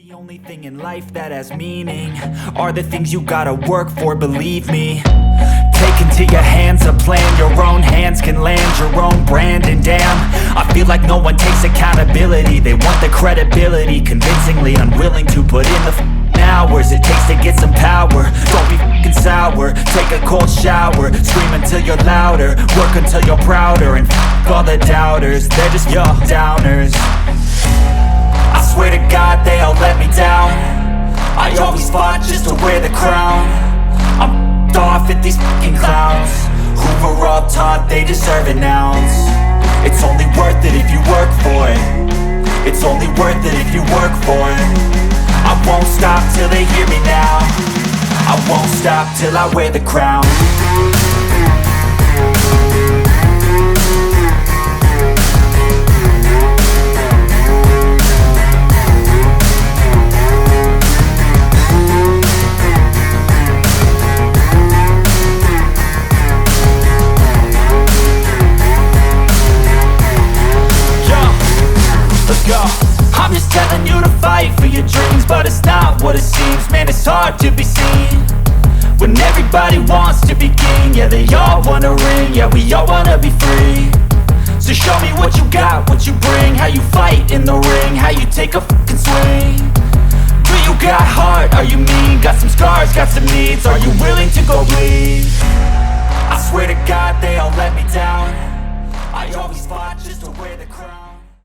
The only thing in life that has meaning are the things you gotta work for, believe me. Take into your hands a plan, your own hands can land your own brand. And damn, I feel like no one takes accountability. They want the credibility, convincingly unwilling to put in the hours it takes to get some power. Don't be f***ing sour, take a cold shower, scream until you're louder, work until you're prouder, and f*** all the doubters, they're just your downers. I swear to God they all let me down. I always fought just to wear the crown. I'm f***ed off at these f***ing clowns who were all taught they deserve an ounce. It's only worth it if you work for it. It's only worth it if you work for it. I won't stop till they hear me now. I won't stop till I wear the crown. I'm just telling you to fight for your dreams, but it's not what it seems. Man, it's hard to be seen when everybody wants to be king. Yeah, they all wanna ring, yeah, we all wanna be free. So show me what you got, what you bring, how you fight in the ring, how you take a fucking swing. Do you got heart, are you mean? Got some scars, got some needs, are you willing to go bleed? I swear to God they all let me down. I always fought just